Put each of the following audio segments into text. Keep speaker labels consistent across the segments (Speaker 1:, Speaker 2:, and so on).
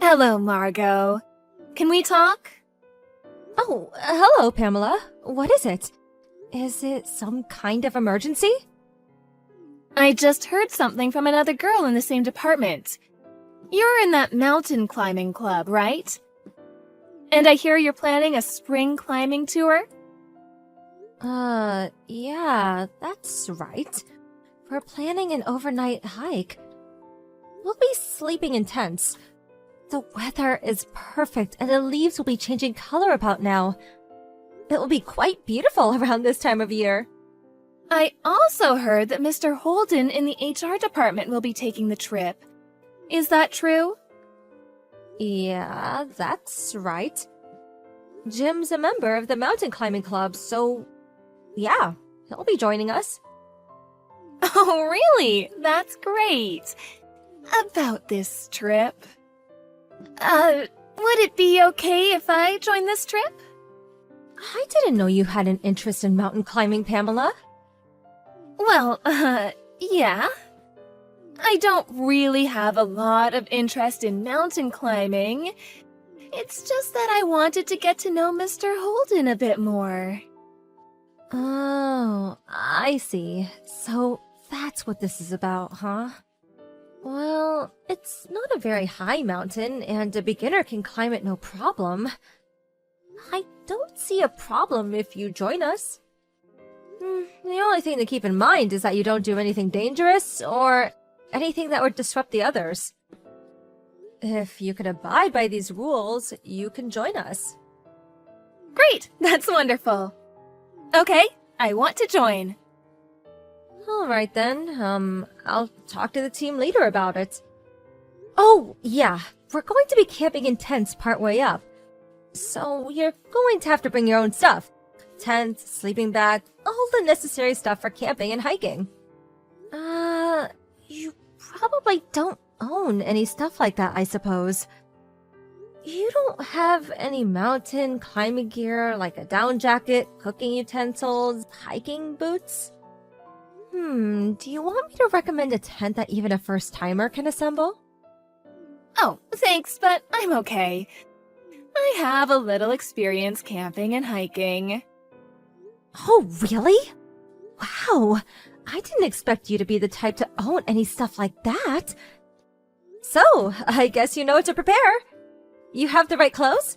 Speaker 1: Hello, Margot. Can we talk?
Speaker 2: Oh, hello, Pamela. What is it? Is it some kind of emergency?
Speaker 1: I just heard something from another girl in the same department. You're in that mountain climbing club, right? And I hear you're planning a spring climbing tour?
Speaker 2: Yeah, that's right. We're planning an overnight hike. We'll be sleeping in tents. The weather is perfect and the leaves will be changing color about now. It will be quite beautiful around this time of year.
Speaker 1: I also heard that Mr. Holden in the HR department will be taking the trip. Is that true?
Speaker 2: Yeah, that's right. Jim's a member of the mountain climbing club, so yeah, he'll be joining us.
Speaker 1: Oh, really? That's great. About this trip. Would it be okay if I join this trip?
Speaker 2: I didn't know you had an interest in mountain climbing, Pamela.
Speaker 1: Well, yeah. I don't really have a lot of interest in mountain climbing. It's just that I wanted to get to know Mr. Holden a bit more.
Speaker 2: Oh, I see. So that's what this is about, huh? Well, it's not a very high mountain, and a beginner can climb it no problem. I don't see a problem if you join us. The only thing to keep in mind is that you don't do anything dangerous or anything that would disrupt the others. If you can abide by these rules, you can join us.
Speaker 1: Great! That's wonderful. Okay, I want to join.
Speaker 2: Alright then, I'll talk to the team leader about it. Oh, yeah, we're going to be camping in tents partway up. So you're going to have to bring your own stuff. Tent, sleeping bag, all the necessary stuff for camping and hiking. You probably don't own any stuff like that, I suppose. You don't have any mountain climbing gear like a down jacket, cooking utensils, hiking boots? Do you want me to recommend a tent that even a first-timer can assemble?
Speaker 1: Oh, thanks, but I'm okay. I have a little experience camping and hiking.
Speaker 2: Oh, really? Wow, I didn't expect you to be the type to own any stuff like that. So, I guess you know what to prepare. You have the right clothes?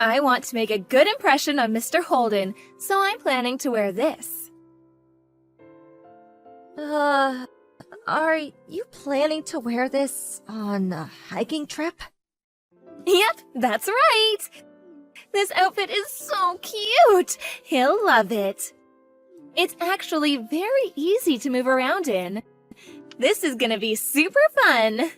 Speaker 1: I want to make a good impression on Mr. Holden, so I'm planning to wear this.
Speaker 2: Are you planning to wear this on a hiking trip?
Speaker 1: Yep, that's right! This outfit is so cute! He'll love it. It's actually very easy to move around in. This is gonna be super fun!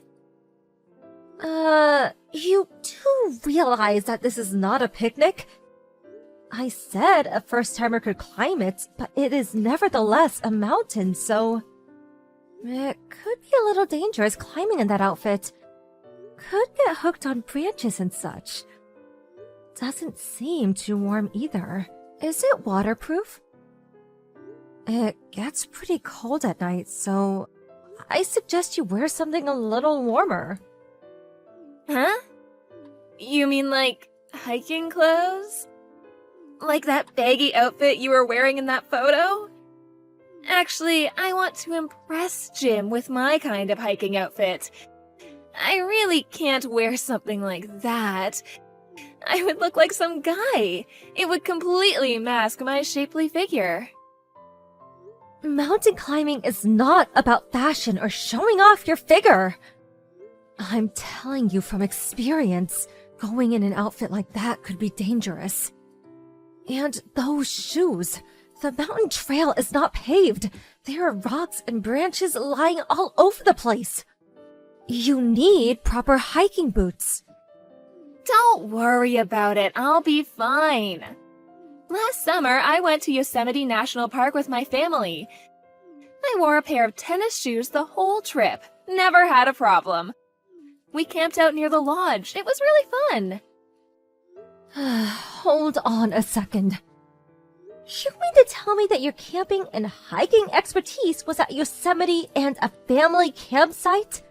Speaker 2: You do realize that this is not a picnic? I said a first-timer could climb it, but it is nevertheless a mountain, so... It could be a little dangerous climbing in that outfit. Could get hooked on branches and such. Doesn't seem too warm either. Is it waterproof? It gets pretty cold at night, so I suggest you wear something a little warmer.
Speaker 1: Huh? You mean like hiking clothes? Like that baggy outfit you were wearing in that photo? Actually, I want to impress Jim with my kind of hiking outfit. I really can't wear something like that. I would look like some guy. It would completely mask my shapely figure.
Speaker 2: Mountain climbing is not about fashion or showing off your figure. I'm telling you from experience, going in an outfit like that could be dangerous. And those shoes. The mountain trail is not paved. There are rocks and branches lying all over the place. You need proper hiking boots.
Speaker 1: Don't worry about it. I'll be fine. Last summer, I went to Yosemite National Park with my family. I wore a pair of tennis shoes the whole trip. Never had a problem. We camped out near the lodge. It was really fun.
Speaker 2: Hold on a second. You mean to tell me that your camping and hiking expertise was at Yosemite and a family campsite?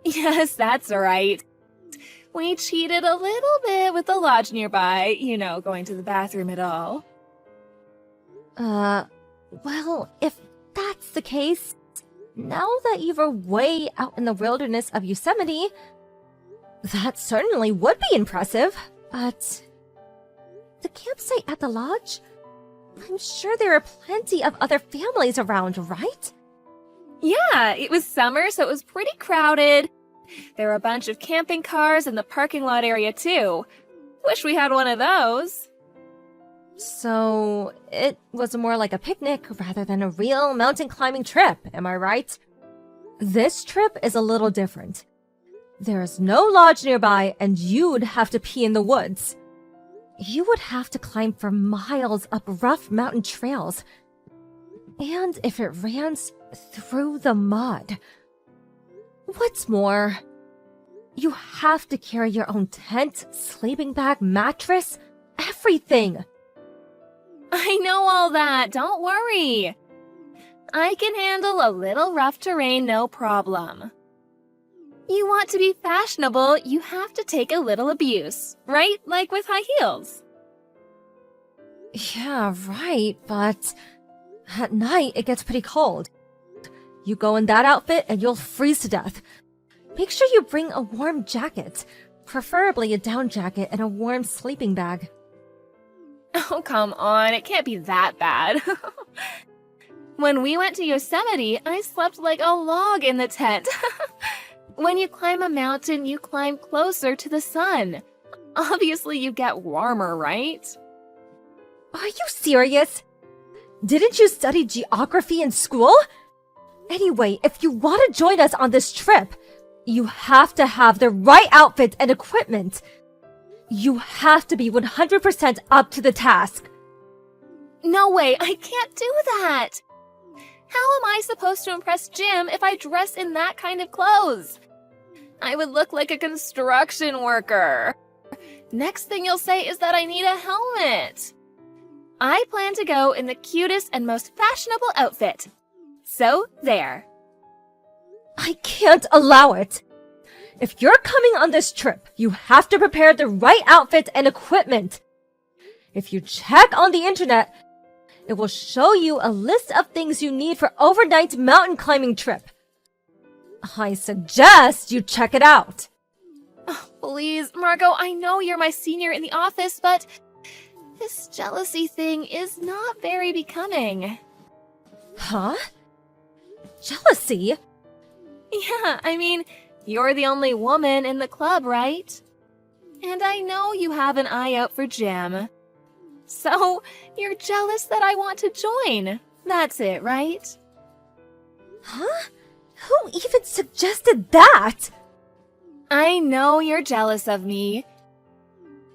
Speaker 1: Yes, that's right. We cheated a little bit with the lodge nearby, going to the bathroom at all.
Speaker 2: Well, if that's the case, now that you were way out in the wilderness of Yosemite, that certainly would be impressive, but the campsite at the lodge? I'm sure there are plenty of other families around, right?
Speaker 1: Yeah, it was summer, so it was pretty crowded. There were a bunch of camping cars in the parking lot area, too. Wish we had one of those.
Speaker 2: So, it was more like a picnic rather than a real mountain climbing trip, am I right? This trip is a little different. There's no lodge nearby, and you'd have to pee in the woods. You would have to climb for miles up rough mountain trails. And if it ran through the mud. What's more, you have to carry your own tent, sleeping bag, mattress, everything.
Speaker 1: I know all that, don't worry. I can handle a little rough terrain, no problem. You want to be fashionable, you have to take a little abuse, right? Like with high heels.
Speaker 2: Yeah, right, but at night it gets pretty cold. You go in that outfit and you'll freeze to death. Make sure you bring a warm jacket, preferably a down jacket and a warm sleeping bag.
Speaker 1: Oh, come on, it can't be that bad. When we went to Yosemite, I slept like a log in the tent. When you climb a mountain, you climb closer to the sun. Obviously, you get warmer, right?
Speaker 2: Are you serious? Didn't you study geography in school? Anyway, if you want to join us on this trip, you have to have the right outfit and equipment. You have to be 100% up to the task.
Speaker 1: No way, I can't do that. How am I supposed to impress Jim if I dress in that kind of clothes? I would look like a construction worker. Next thing you'll say is that I need a helmet. I plan to go in the cutest and most fashionable outfit. So, there.
Speaker 2: I can't allow it. If you're coming on this trip, you have to prepare the right outfit and equipment. If you check on the internet, it will show you a list of things you need for overnight mountain climbing trip. I suggest you check it out.
Speaker 1: Oh, please, Margot, I know you're my senior in the office, but this jealousy thing is not very becoming.
Speaker 2: Huh? Jealousy?
Speaker 1: Yeah, I mean, you're the only woman in the club, right? And I know you have an eye out for Jim. So, you're jealous that I want to join. That's it, right?
Speaker 2: Huh? Who even suggested that?
Speaker 1: I know you're jealous of me.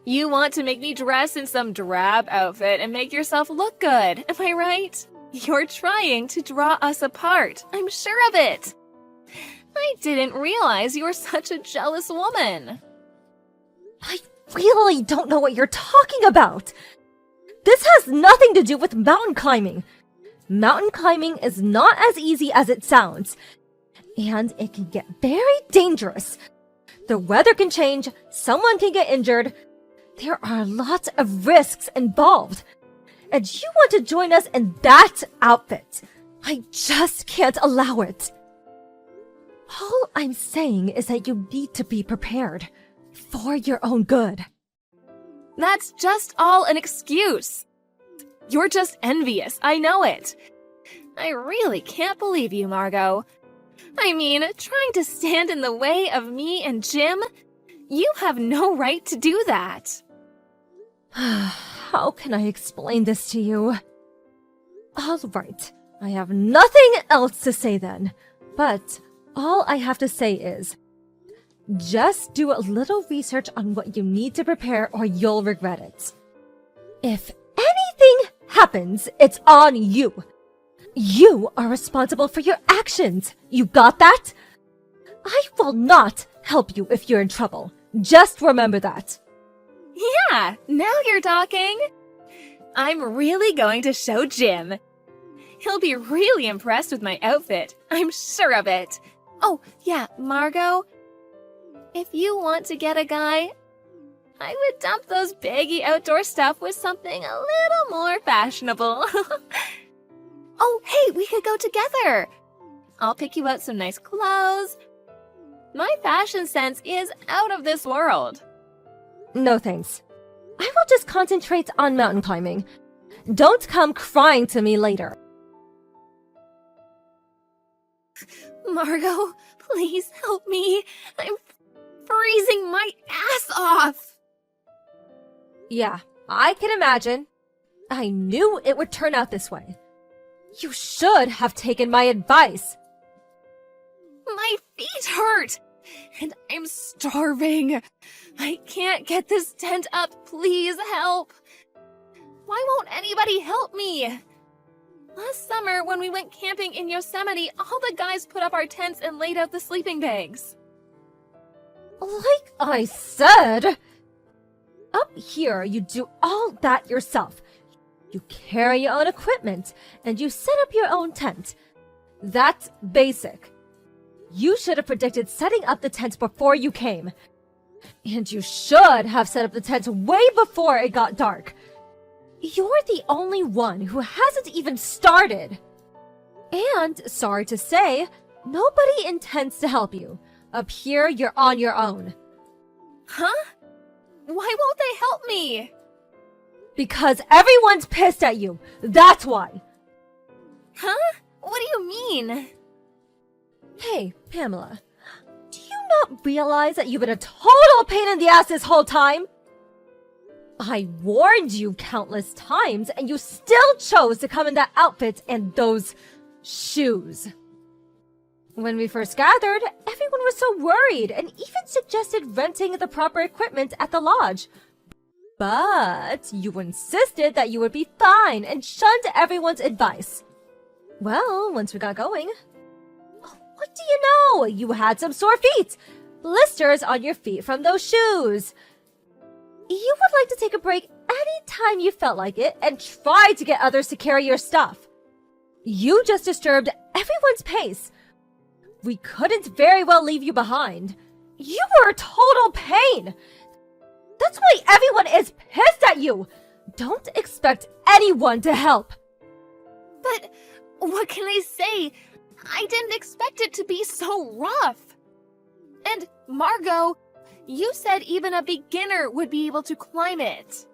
Speaker 1: You want to make me dress in some drab outfit and make yourself look good, am I right? You're trying to draw us apart, I'm sure of it. I didn't realize you were such a jealous woman.
Speaker 2: I really don't know what you're talking about. This has nothing to do with mountain climbing. Mountain climbing is not as easy as it sounds, and it can get very dangerous. The weather can change, someone can get injured. There are lots of risks involved. And you want to join us in that outfit. I just can't allow it. All I'm saying is that you need to be prepared for your own good.
Speaker 1: That's just all an excuse. You're just envious, I know it. I really can't believe you, Margot. I mean, trying to stand in the way of me and Jim? You have no right to do that.
Speaker 2: How can I explain this to you? All right, I have nothing else to say then, but all I have to say is, just do a little research on what you need to prepare or you'll regret it. If anything happens, it's on you. You are responsible for your actions. You got that? I will not help you if you're in trouble. Just remember that.
Speaker 1: Yeah, now you're talking. I'm really going to show Jim. He'll be really impressed with my outfit. I'm sure of it. Oh, yeah, Margot. if you want to get a guy, I would dump those baggy outdoor stuff with something a little more fashionable. Oh, hey, we could go together. I'll pick you out some nice clothes. My fashion sense is out of this world.
Speaker 2: No thanks. I will just concentrate on mountain climbing. Don't come crying to me later.
Speaker 1: Margot, please help me. I'm freezing my ass off.
Speaker 2: Yeah, I can imagine. I knew it would turn out this way. You should have taken my advice.
Speaker 1: My feet hurt, and I'm starving. I can't get this tent up. Please help. Why won't anybody help me? Last summer, when we went camping in Yosemite, all the guys put up our tents and laid out the sleeping bags.
Speaker 2: Like I said, up here you do all that yourself. You carry your own equipment, and you set up your own tent. That's basic. You should have predicted setting up the tent before you came. And you should have set up the tent way before it got dark. You're the only one who hasn't even started. And, sorry to say, nobody intends to help you. Up here, you're on your own.
Speaker 1: Huh? Why won't they help me?
Speaker 2: Because everyone's pissed at you. That's why.
Speaker 1: Huh? What do you mean?
Speaker 2: Hey, Pamela. Do you not realize that you've been a total pain in the ass this whole time? I warned you countless times, and you still chose to come in that outfit and those shoes. When we first gathered, everyone was so worried and even suggested renting the proper equipment at the lodge. But you insisted that you would be fine and shunned everyone's advice. Well, once we got going, what do you know? You had some sore feet, blisters on your feet from those shoes. You would like to take a break any time you felt like it and try to get others to carry your stuff. You just disturbed everyone's pace. We couldn't very well leave you behind. You were a total pain. That's why everyone is pissed at you. Don't expect anyone to help.
Speaker 1: But what can I say? I didn't expect it to be so rough. And Margot, you said even a beginner would be able to climb it.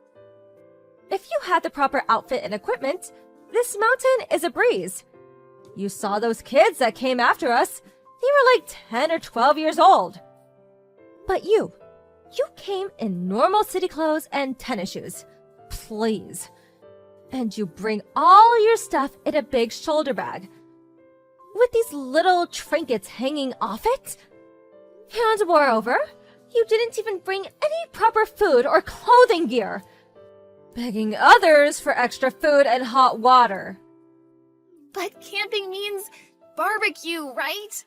Speaker 2: If you had the proper outfit and equipment, this mountain is a breeze. You saw those kids that came after us. They were like 10 or 12 years old. But you came in normal city clothes and tennis shoes. Please. And you bring all your stuff in a big shoulder bag. With these little trinkets hanging off it. And moreover, you didn't even bring any proper food or clothing gear. Begging others for extra food and hot water.
Speaker 1: But camping means barbecue, right?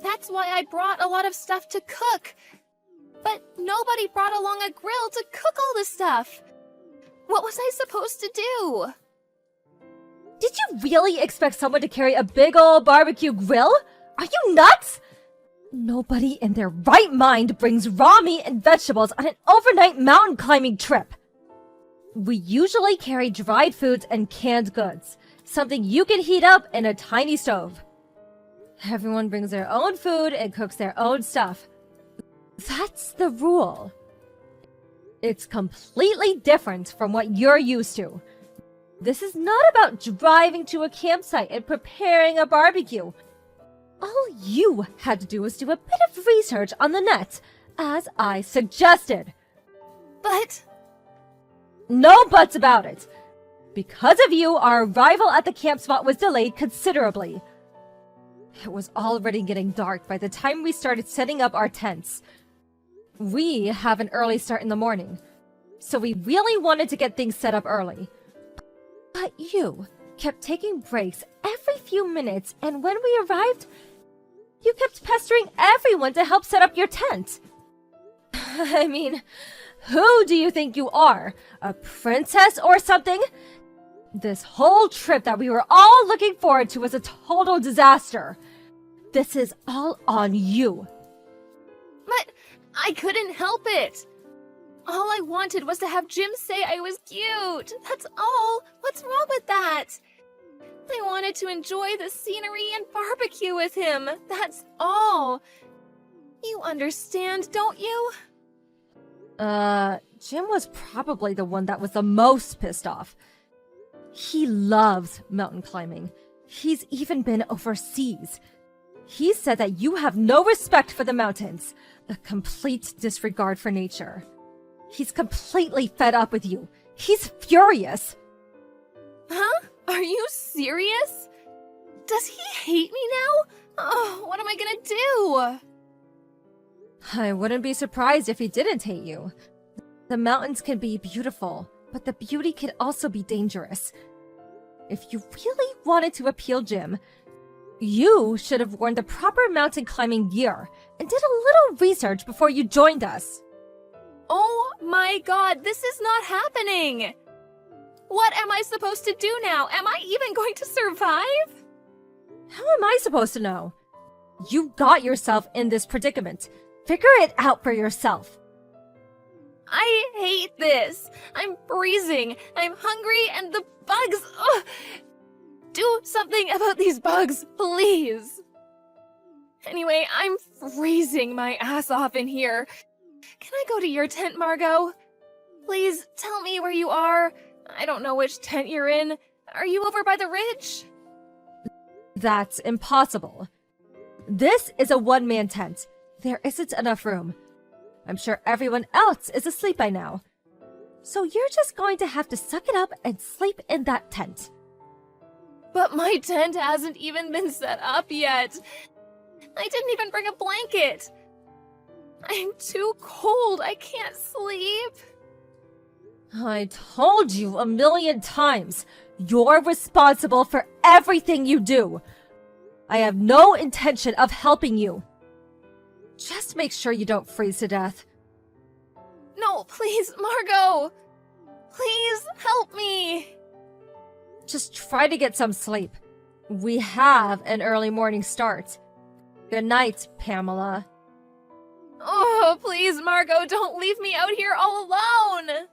Speaker 1: That's why I brought a lot of stuff to cook. But nobody brought along a grill to cook all this stuff. What was I supposed to do?
Speaker 2: Did you really expect someone to carry a big old barbecue grill? Are you nuts? Nobody in their right mind brings raw meat and vegetables on an overnight mountain climbing trip. We usually carry dried foods and canned goods, something you can heat up in a tiny stove. Everyone brings their own food and cooks their own stuff. That's the rule. It's completely different from what you're used to. This is not about driving to a campsite and preparing a barbecue. All you had to do was do a bit of research on the net, as I suggested.
Speaker 1: But...
Speaker 2: No buts about it. Because of you, our arrival at the camp spot was delayed considerably. It was already getting dark by the time we started setting up our tents. We have an early start in the morning, so we really wanted to get things set up early. But you kept taking breaks every few minutes, and when we arrived, you kept pestering everyone to help set up your tent. I mean, who do you think you are? A princess or something? This whole trip that we were all looking forward to was a total disaster. This is all on you.
Speaker 1: But I couldn't help it. All I wanted was to have Jim say I was cute. That's all. What's wrong with that? I wanted to enjoy the scenery and barbecue with him. That's all. You understand, don't you?
Speaker 2: Jim was probably the one that was the most pissed off. He loves mountain climbing. He's even been overseas. He said that you have no respect for the mountains, a complete disregard for nature. He's completely fed up with you. He's furious.
Speaker 1: Huh? Are you serious? Does he hate me now? Oh, what am I gonna do?
Speaker 2: I wouldn't be surprised if he didn't hate you. The mountains can be beautiful, but the beauty can also be dangerous. If you really wanted to appeal Jim, you should have worn the proper mountain climbing gear and did a little research before you joined us.
Speaker 1: Oh my god, this is not happening! What am I supposed to do now? Am I even going to survive?
Speaker 2: How am I supposed to know? You got yourself in this predicament. Figure it out for yourself.
Speaker 1: I hate this. I'm freezing. I'm hungry and the bugs. Ugh. Do something about these bugs, please. Anyway, I'm freezing my ass off in here. Can I go to your tent, Margot? Please tell me where you are. I don't know which tent you're in. Are you over by the ridge?
Speaker 2: That's impossible. This is a one-man tent. There isn't enough room. I'm sure everyone else is asleep by now. So you're just going to have to suck it up and sleep in that tent.
Speaker 1: But my tent hasn't even been set up yet. I didn't even bring a blanket. I'm too cold. I can't sleep.
Speaker 2: I told you 1,000,000 times. You're responsible for everything you do. I have no intention of helping you. Just make sure you don't freeze to death.
Speaker 1: No, please, Margot. Please help me.
Speaker 2: Just try to get some sleep. We have an early morning start. Good night, Pamela.
Speaker 1: Oh, please, Margot, don't leave me out here all alone.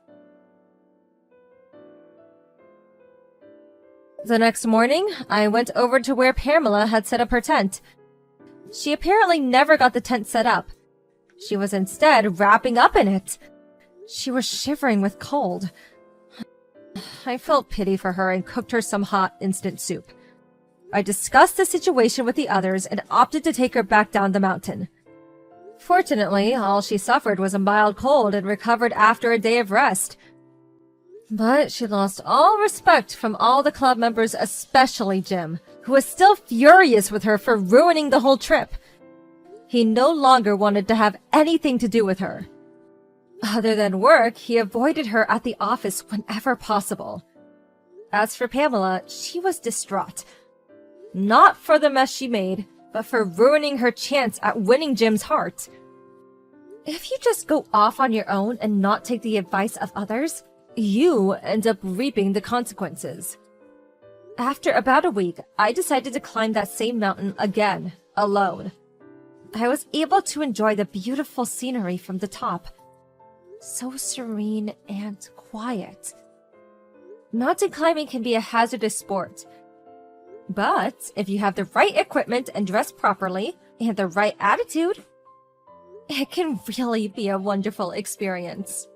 Speaker 2: The next morning, I went over to where Pamela had set up her tent. She apparently never got the tent set up. She was instead wrapping up in it. She was shivering with cold. I felt pity for her and cooked her some hot instant soup. I discussed the situation with the others and opted to take her back down the mountain. Fortunately, all she suffered was a mild cold and recovered after a day of rest. But she lost all respect from all the club members, especially Jim, who was still furious with her for ruining the whole trip. He no longer wanted to have anything to do with her. Other than work, he avoided her at the office whenever possible. As for Pamela, she was distraught. Not for the mess she made, but for ruining her chance at winning Jim's heart. If you just go off on your own and not take the advice of others, you end up reaping the consequences. After about a week, I decided to climb that same mountain again, alone. I was able to enjoy the beautiful scenery from the top. So serene and quiet. Mountain climbing can be a hazardous sport. But if you have the right equipment and dress properly, and the right attitude, it can really be a wonderful experience.